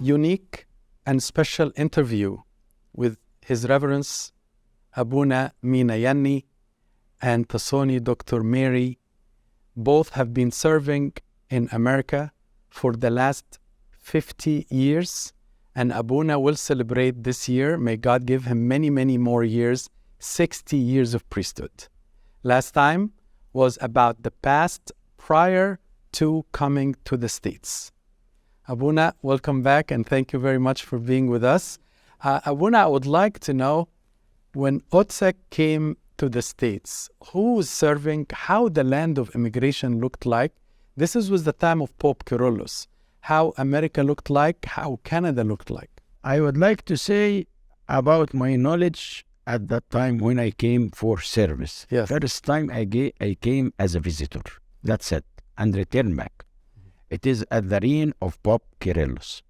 unique and special interview with His Reverence Abuna Mina Yanni and Tasoni Dr. Mary. Both have been serving in America for the last 50 years, and Abuna will celebrate this year, may God give him many, many more years, 60 years of priesthood. Last time was about the past prior to coming to the States. Abuna, welcome back, and thank you very much for being with us. Abuna, I would like to know, when Otsek came to the States, who was serving, how the land of immigration looked like. This was the time of Pope Kyrillos. How America looked like, how Canada looked like. I would like to say about my knowledge at that time when I came for service. Yes. First time I came as a visitor. That's it. And return back. It is at the reign of Pope Kyrillos.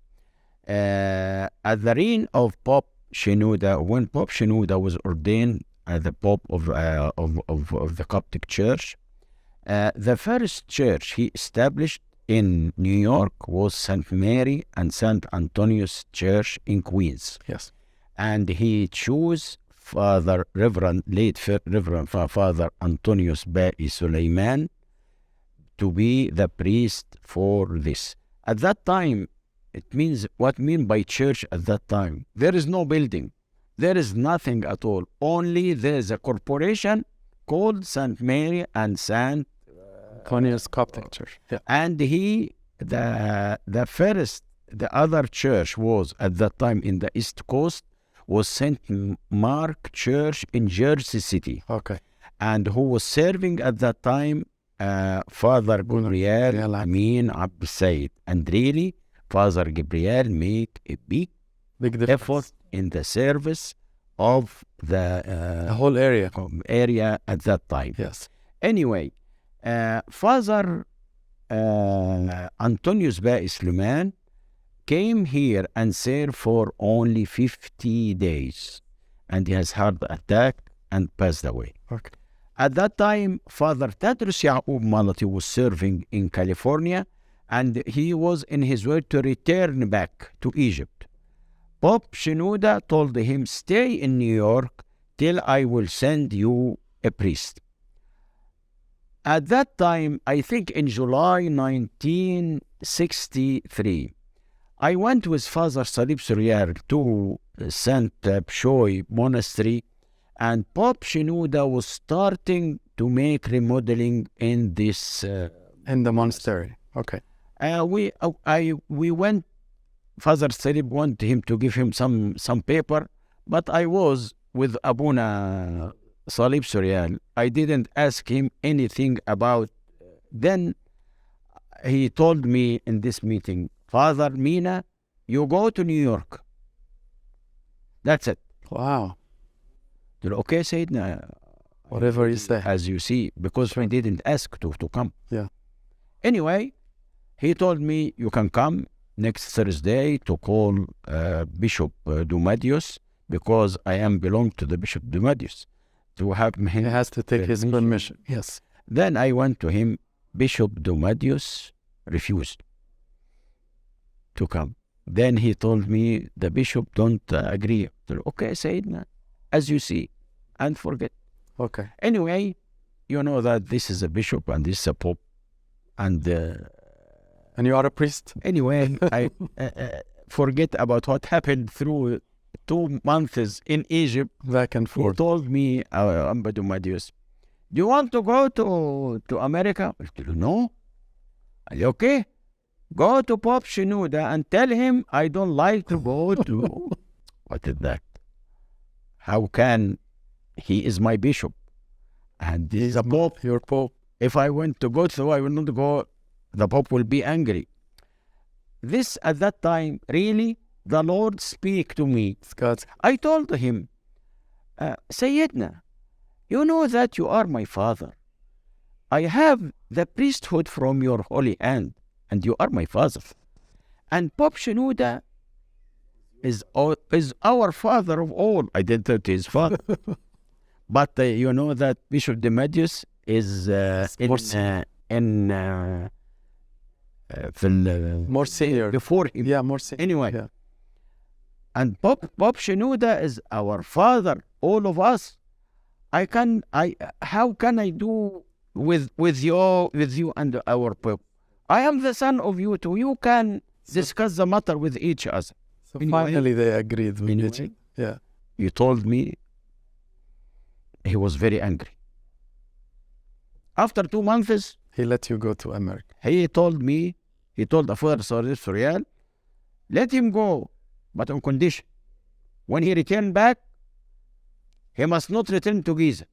At the reign of Pope Shenouda, when Pope Shenouda was ordained as the Pope of the Coptic Church, the first church he established in New York was St. Mary and St. Antonius Church in Queens. Yes. And he chose Father Reverend, late Reverend Father Antonius Ba'i Suleiman to be the priest for this. At that time, it means, what mean by church at that time? There is no building. There is nothing at all. Only there is a corporation called St. Mary and St. Antonius Coptic Church. Yeah. And the other church was at that time in the East Coast was St. Mark Church in Jersey City. Okay. And who was serving at that time Father Gabriel Amin Abd Said. And really, Father Gabriel make a big effort in the service of the whole area at that time. Yes. Anyway, Father Antonius Ba'i Suleiman came here and served for only 50 days. And he has heart attack and passed away. Okay. At that time, Father Tadros Yaqub Malati was serving in California, and he was in his way to return back to Egypt. Pope Shenouda told him, stay in New York till I will send you a priest. At that time, I think in July 1963, I went with Father Salib Suriyar to St. Pshoy Monastery, and Pope Shenouda was starting to make remodeling in this... in the monastery. Okay. We went, Father Salib wanted him to give him some paper, but I was with Abuna Salib Suriyar. I didn't ask him anything about... Then he told me in this meeting, Father Mina, you go to New York. That's it. Wow. Okay, Sayyidina. Whatever you say. As you see, because I didn't ask to come. Yeah. Anyway, he told me, you can come next Thursday to call Bishop Dumadius, because I am belong to the Bishop Dumadius. To have him. He has to take his permission. Yes. Then I went to him. Bishop Dumadius refused to come. Then he told me the bishop don't agree. Okay, Sayyidina, as you see, and forget. Okay. Anyway, you know that this is a bishop and this is a pope, and you are a priest. Anyway, I forget about what happened through 2 months in Egypt. Back and forth. He told me, Ambadu Madius, do you want to go to America? I said, no. I said, okay. Go to Pope Shenouda and tell him I don't like to go to... What is that? How can... He is my bishop. And this is a pope. Your pope. If I went to go, so I will not go, the pope will be angry. This, at that time, really, the Lord speak to me. I told him, Sayyidina, you know that you are my father. I have the priesthood from your holy hand, and you are my father. And Pope Shenouda is our father of all. I didn't tell his father. But you know that Bishop Dumadius is more senior. before him. Yeah, more senior. Anyway, Yeah. and Pope Shenouda is our father, all of us. How can I do with you and our Pope? I am the son of you too. You can discuss the matter with each other. So finally they agreed with each other. Yeah. He told me he was very angry. After 2 months, He let you go to America. he told the Father Sorial, let him go, but on condition. When he returned back, he must not return to Giza.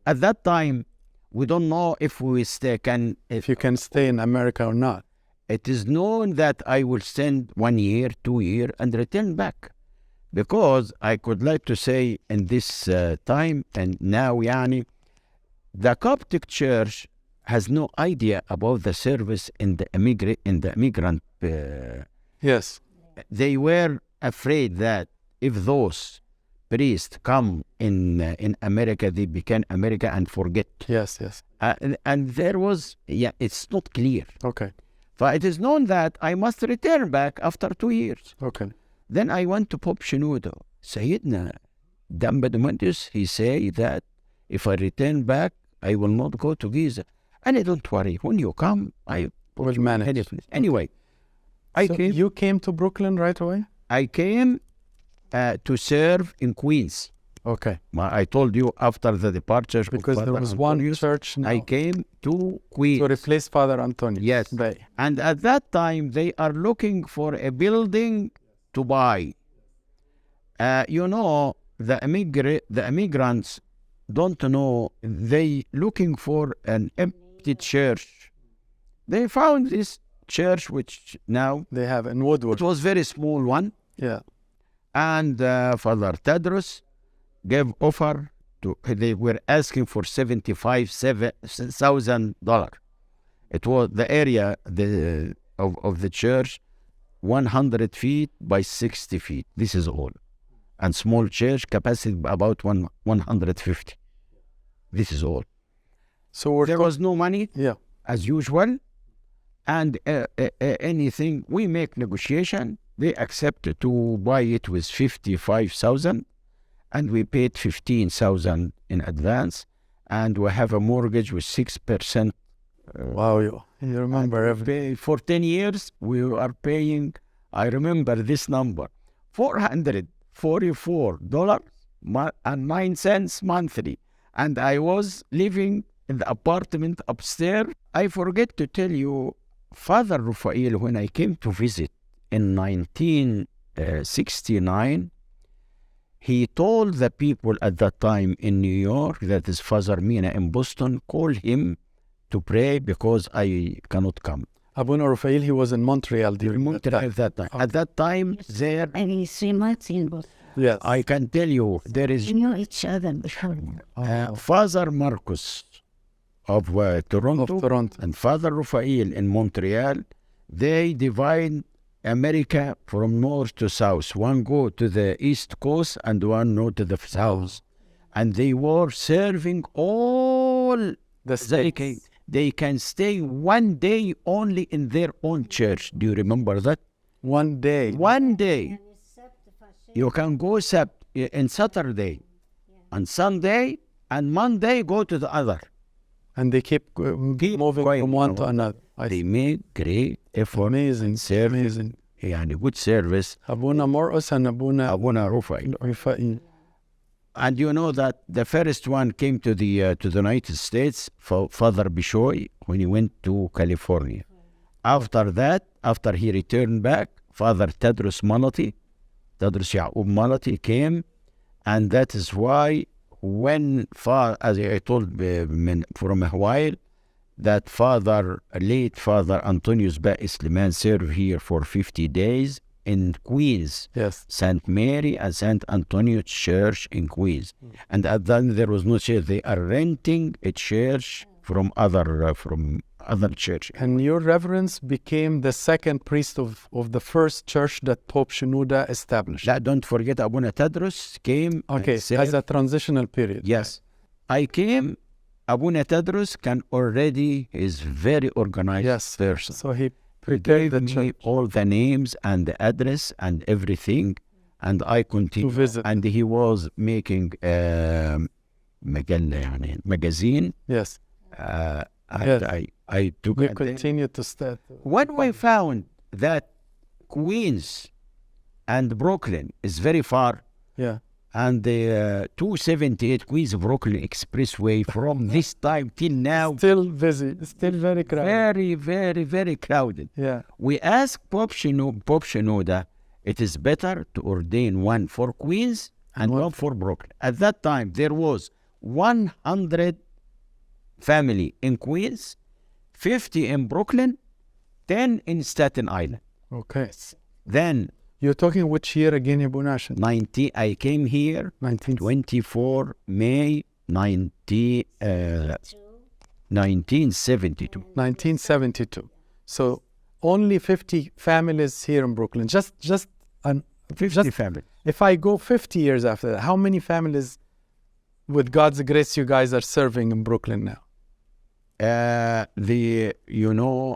At that time, we don't know if If you can stay in America or not. It is known that I will spend 1 year, 2 years, and return back. Because I could like to say in this time, and now, Yani, the Coptic Church has no idea about the service in the immigrant. Yes. They were afraid that if those priests come in America, they become America and forget. Yes, yes. And there was, it's not clear. Okay. But it is known that I must return back after 2 years. Okay. Then I went to Pope Shenouda. Sayyidina Dambadamandus, he said that if I return back, I will not go to Giza. And don't worry, when you come, I will manage. Anyway, You came to Brooklyn right away? I came to serve in Queens. Okay. I told you after the departure. Because there was one church now. I came to Queens. To replace Father Antonio. Yes. And at that time, they are looking for a building to buy. The immigrants don't know. They looking for an empty church. They found this church, which now they have in Woodward. It was very small one. Yeah. And Father Tedros gave offer to. They were asking for $75,000. It was the area of the church, 100 feet by 60 feet. This is all. And small church capacity about 150. This is all. So there was no money, as usual, and anything we make negotiation. They accepted to buy it with 55,000, and we paid 15,000 in advance, and we have a mortgage with 6%. Wow, you remember everything. For 10 years, we are paying, I remember this number, $444.09 monthly. And I was living in the apartment upstairs. I forget to tell you, Father Rufail, when I came to visit in 1969, he told the people at that time in New York, that is Father Mina in Boston, call him to pray because I cannot come. Abuna Rufail, he was in Montreal during at that time. At that time, there... And he's 3 months in Boston. Yes. I can tell you, there is... We know each other before. Father Marcus of Toronto and Father Rufail in Montreal, they divide America from north to south. One go to the east coast and one go to the south. And they were serving all the states. They can stay 1 day only in their own church. Do you remember that? 1 day. 1 day. You can go in Saturday, and Sunday, and Monday go to the other. And they keep moving from one to another. They made great effort. Amazing. Amazing. And good service. Abuna Morus and Abuna Rufail. And you know that the first one came to the United States for Father Bishoy when he went to California. After that, after he returned back, Father Tedros Ya'ub Malati came, and that is why when, as I told from a while, that late Father Antonius Ba'is Liman served here for 50 days in Queens, St. Mary and St. Antonio Church in Queens. And then there was no church. They are renting a church from other churches. And your Reverence became the second priest of the first church that Pope Shenouda established. Don't forget, Abuna Tedros came. Okay, as a transitional period. Yes. I came. Abuna Tedros is very organized person. So he gave me all the names and the address and everything, and I continued to visit. And he was making magazine. Yes. And Yes. I took We it. continue to start. When we found that Queens and Brooklyn is very far, Yeah. and the 278 Queens Brooklyn Expressway from this time till now, Still busy. Still very crowded. very, very, very crowded. Yeah. We asked Pope Shinoda, it is better to ordain one for Queens and one for Brooklyn. At that time, there was 100 family in Queens, 50 in Brooklyn, 10 in Staten Island. Okay. Then You're talking which year again, Abu Nashin? I came here 24 May 1972. 1972. So only 50 families here in Brooklyn. Just 50 family. if I go 50 years after that, how many families, with God's grace, you guys are serving in Brooklyn now?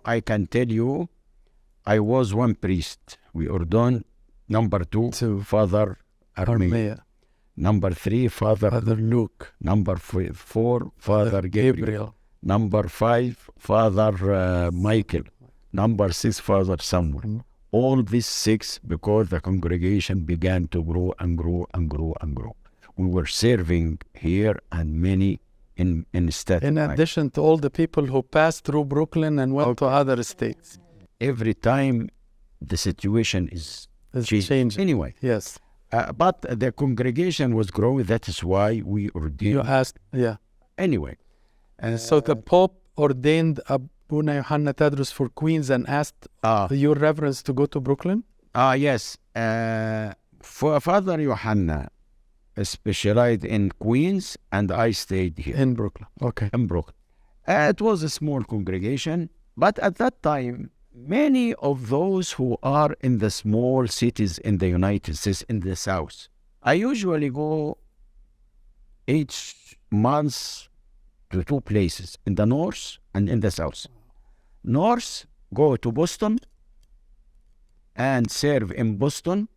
I can tell you, I was one priest. We ordained number 2, Father Armea. Number 3, Father Luke. Number 4, Father Gabriel. Number 5, Father Michael. Number 6, Father Samuel. All these 6, because the congregation began to grow and grow and grow and grow. We were serving here and many in Staten In Island. addition to all the people who passed through Brooklyn and went to other states. Every time the situation is It's changing. changing. Anyway, Yes. but the congregation was growing. That is why we ordained. You asked, yeah. Anyway. So the Pope ordained Abuna Yohanna Tadros for Queens and asked your Reverence to go to Brooklyn? Yes. For Father Yohanna specialized in Queens, and I stayed here. In Brooklyn. Okay. In Brooklyn. It was a small congregation, but at that time, many of those who are in the small cities in the United States, in the South, I usually go each month to 2 places, in the North and in the South. North, go to Boston and serve in Boston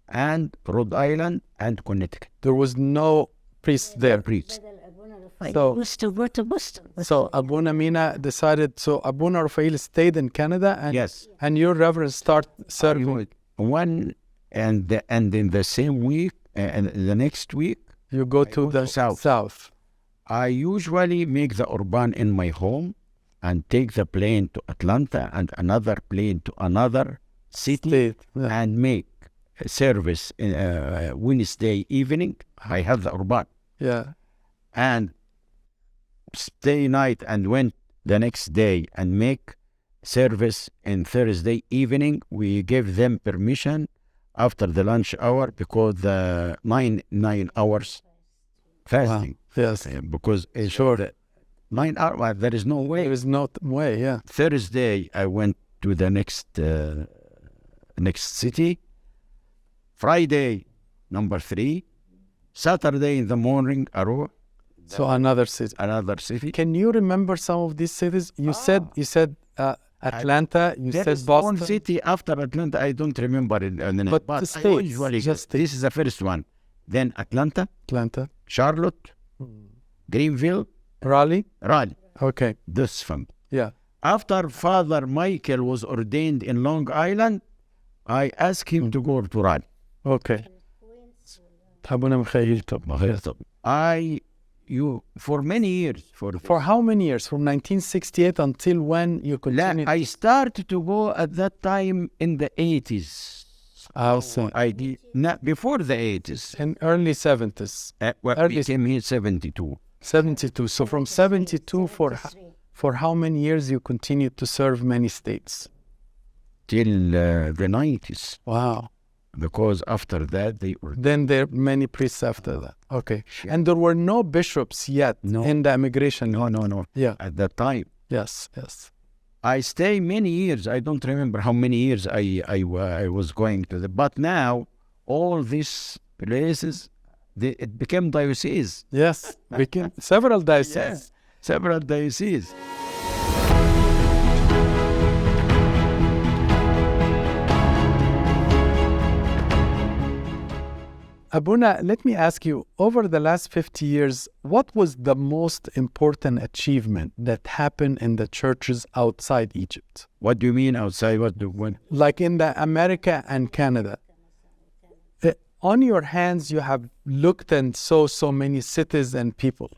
and Rhode Island and Connecticut. There was no priest there. Priest. So- used to go to Boston. So Abuna Mina decided, so Abuna Raphael stayed in Canada and Yes. and your Reverence start serving. One and in the same week, and the next week, You go to go the to south. south. I usually make the Urban in my home and take the plane to Atlanta and another plane to another city State. Yeah. and make a service in, Wednesday evening. I have the Urban. Yeah. And stay night and went the next day and make service in Thursday evening. We gave them permission after the lunch hour because the 9 hours fasting. Yes. Because sure, 9 hours, there is no way. There is no way, yeah. Thursday, I went to the next city. Friday, number 3. Saturday in the morning, So another city. another city. Can you remember some of these cities? You said Atlanta, you There said is one Boston. city after Atlanta, I don't remember it. But the I states, usually just this is the first one. Then Atlanta, Atlanta. Charlotte, Greenville, Raleigh? Raleigh. Okay. This fund. Yeah. After Father Michael was ordained in Long Island, I asked him to go to Raleigh. Okay. Abuna Mikhail Top. For many years. For how many years? From 1968 until when you continued? I started to go at that time in the 80s. Also, I did not before the 80s. in early 70s. We came here 72. 72. So from 72 for how many years you continued to serve many states? Till the 90s. Wow. Because after that, they were... Then there are many priests after that. Okay. And there were no bishops yet No. in the immigration. No. Yeah. At that time. Yes. I stay many years. I don't remember how many years I was going to the... But now, all these places, it became dioceses. Yes. We can. Several dioceses. Yes. Several dioceses. Abuna, let me ask you, over the last 50 years, what was the most important achievement that happened in the churches outside Egypt? What do you mean outside? What? Like in the America and Canada. On your hands, you have looked and saw so many cities and people.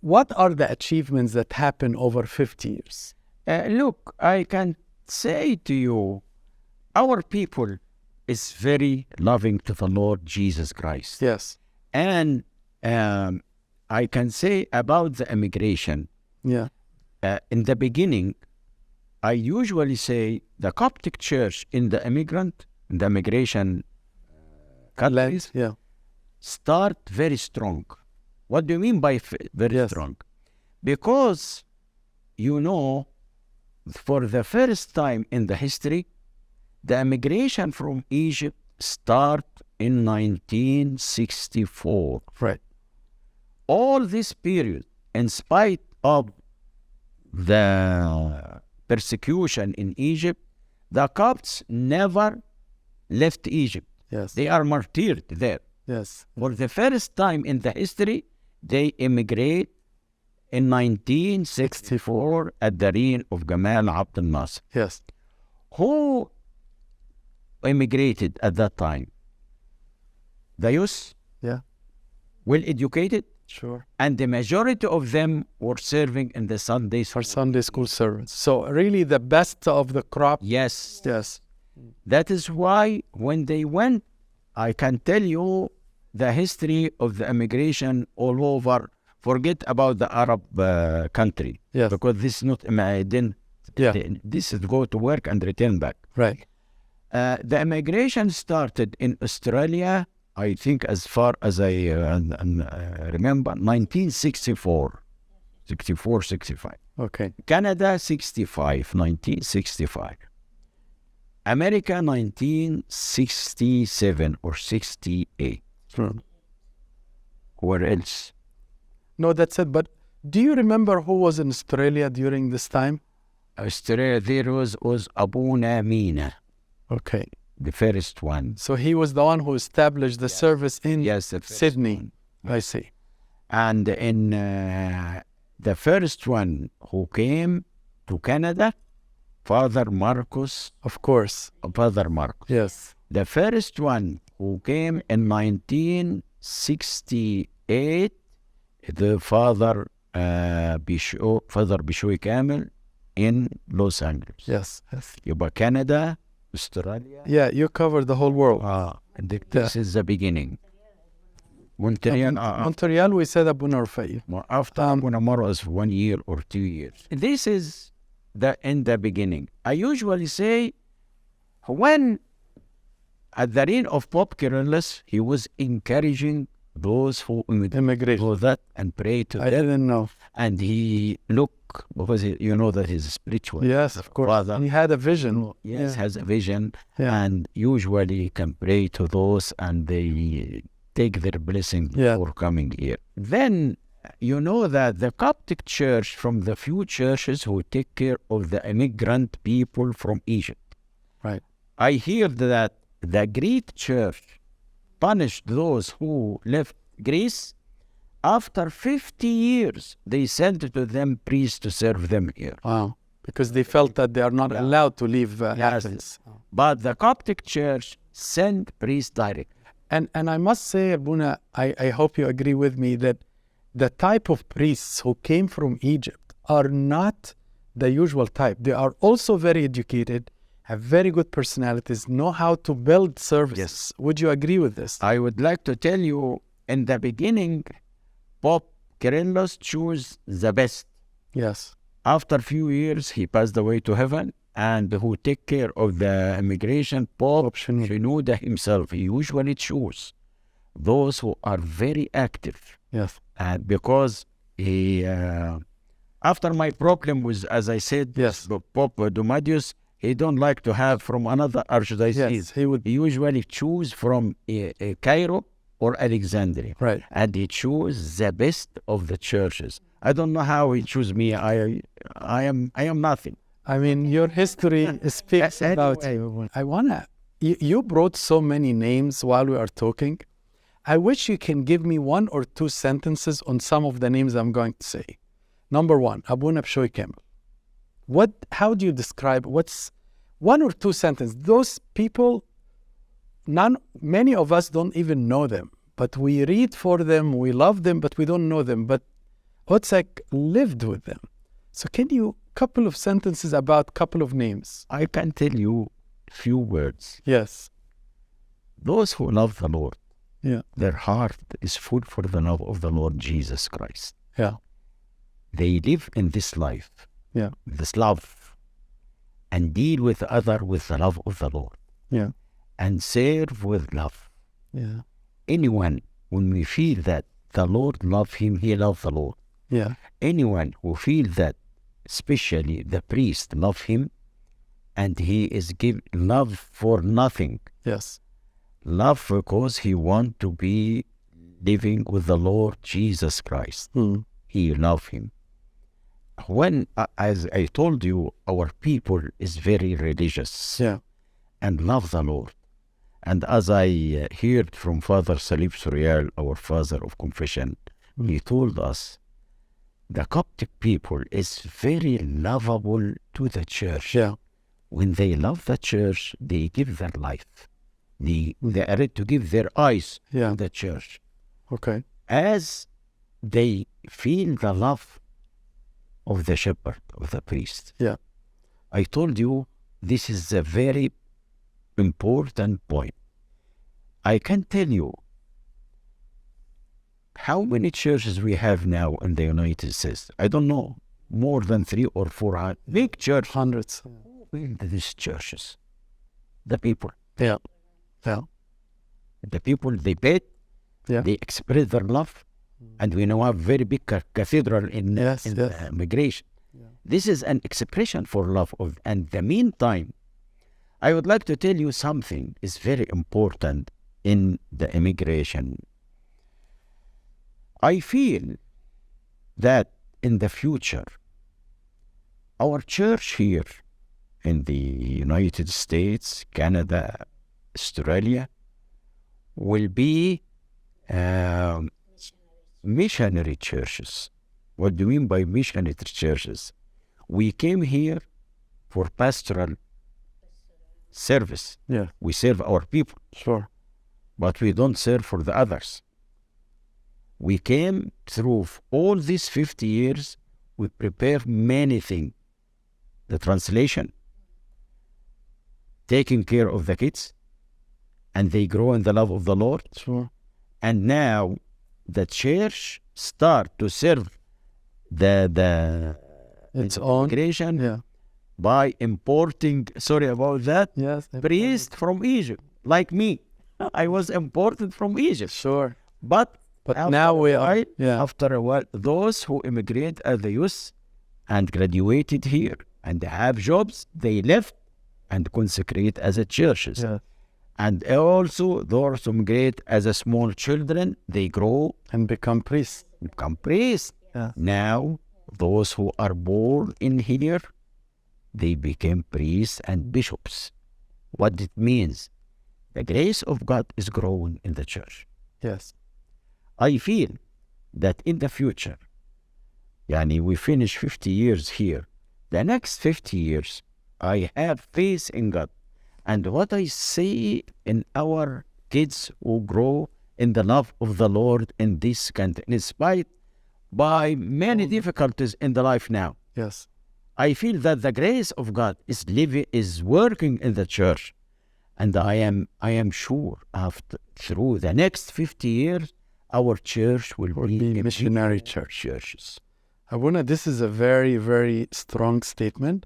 What are the achievements that happened over 50 years? Look, I can say to you, our people is very loving to the Lord Jesus Christ. Yes. And I can say about the immigration. Yeah. In the beginning, I usually say the Coptic Church in the immigration countries Yeah. start very strong. What do you mean by very strong? Because, you know, for the first time in the history, the immigration from Egypt start in 1964. Right. All this period, in spite of the persecution in Egypt, the Copts never left Egypt. Yes. They are martyred there. Yes. For the first time in the history, they immigrate in 1964 at the reign of Gamal Abdel Nasser. Yes. Who immigrated at that time? The youth, Yeah. well educated, Sure. and the majority of them were serving in the Sunday For school. Sunday school servants. So really the best of the crop. Yes. Yes. That is why when they went, I can tell you the history of the immigration all over. Forget about the Arab country. Yes. Because this is not, this is go to work and return back. Right. The immigration started in Australia, I think as far as I remember, 1964, 65. Okay. Canada, 1965. America, 1967 or 68. Sure. Where else? No, that's it. But do you remember who was in Australia during this time? Australia, there was Abuna Mina, Okay. the first one. So he was the one who established the service in The first Sydney. one. I see. And in the first one who came to Canada, Father Marcus. Of course. Father Marcus. Yes. The first one who came in 1968, the Father Bishoy Kamel in Los Angeles. Yes. Yes. Yuba, Canada, Australia. Yeah, you covered the whole world. This is the beginning. Montreal. Montreal, we said Abuna Rufai. After Abuna Maro is 1 year or 2 years. This is in the beginning. I usually say when at the reign of Pope Kyrillos, he was encouraging those who immigrate to that and pray to I them. didn't know. And he because you know that he's spiritual. Yes, of course. Father. He had a vision. Yes, has a vision. Yeah. And usually he can pray to those and they take their blessing before coming here. Then you know that the Coptic Church from the few churches who take care of the immigrant people from Egypt. Right. I hear that the Greek Church punished those who left Greece. After 50 years, they sent to them priests to serve them here. Wow. Because they felt that they are not allowed to leave Athens. But the Coptic Church sent priests direct. And I must say, Abuna, I hope you agree with me that the type of priests who came from Egypt are not the usual type. They are also very educated, have very good personalities, know how to build services. Yes. Would you agree with this? I would like to tell you, in the beginning, Pope Kyrillos chose the best. Yes. After a few years, he passed away to heaven, and who take care of the immigration, Pope Shenouda himself. He usually choose those who are very active. Yes. And because he, after my problem was, as I said, Pope Domadius, he don't like to have from another archdiocese. Yes, he would. He usually choose from Cairo or Alexandria. Right. And he chose the best of the churches. I don't know how he chose me. I am nothing. I mean, your history speaks about. Anyway. I wanna. You brought so many names while we are talking. I wish you can give me 1 or 2 sentences on some of the names I'm going to say. Number 1, Abuna Bshoy Campbell. How do you describe, what's 1 or 2 sentences? Those people, many of us don't even know them, but we read for them, we love them, but we don't know them. But Otsak lived with them. So can you, couple of sentences about couple of names? I can tell you few words. Yes. Those who love the Lord, Yeah. their heart is full for the love of the Lord Jesus Christ. Yeah. They live in this life, Yeah. this love, and deal with other with the love of the Lord, Yeah. and serve with love. Yeah. Anyone, when we feel that the Lord love him, he love the Lord. Yeah. Anyone who feel that, especially the priest, love him, and he is give love for nothing. Yes. Love because he want to be living with the Lord Jesus Christ. He love him. When, as I told you, our people is very religious. Yeah. And love the Lord. And as I heard from Father Salib Suriel, our father of confession, he told us, the Coptic people is very lovable to the church. Yeah. When they love the church, they give their life. They are ready to give their eyes Yeah. to the church. Okay. As they feel the love of the shepherd, of the priest. Yeah. I told you, this is a very important point. I can tell you how many churches we have now in the United States. I don't know, more than 300 or 400 big church. Hundreds. Who build these churches? The people. Yeah. Yeah. The people, they paid, Yeah. they express their love, and we now have very big cathedral in migration. Yeah. This is an expression for love of. And the meantime, I would like to tell you something is very important in the immigration. I feel that in the future, our church here in the United States, Canada, Australia, will be missionary churches. What do you mean by missionary churches? We came here for pastoral service. Yeah. We serve our people, Sure. but we don't serve for the others. We came through all these 50 years, we prepare many things. The translation, taking care of the kids, and they grow in the love of the Lord. Sure. And now the church start to serve the Its own. immigration Yeah. by importing, sorry about that, Yes. priest from Egypt, like me. I was imported from Egypt. Sure. But Now we are. while, Yeah. after a while, those who immigrate as the youth and graduated here and have jobs, they left and consecrate as a churches. Yeah. And also those who immigrate as a small children, they grow, And become priests. become priests. Yeah. Now, those who are born in here, they became priests and bishops. What it means? The grace of God is growing in the church. Yes. I feel that in the future, we finish 50 years here. The next 50 years, I have faith in God. And what I see in our kids who grow in the love of the Lord in this country, in spite by many difficulties in the life now, Yes. I feel that the grace of God is working in the church. And I am sure through the next 50 years, our church will be a missionary churches. Abuna, this is a very, very strong statement.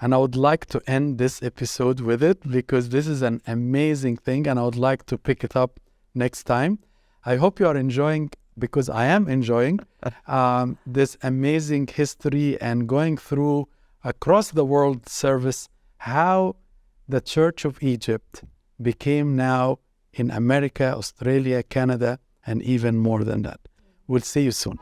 And I would like to end this episode with it because this is an amazing thing and I would like to pick it up next time. I hope you are enjoying, because I am enjoying this amazing history and going through across the world service, how the Church of Egypt became now in America, Australia, Canada, and even more than that. We'll see you soon.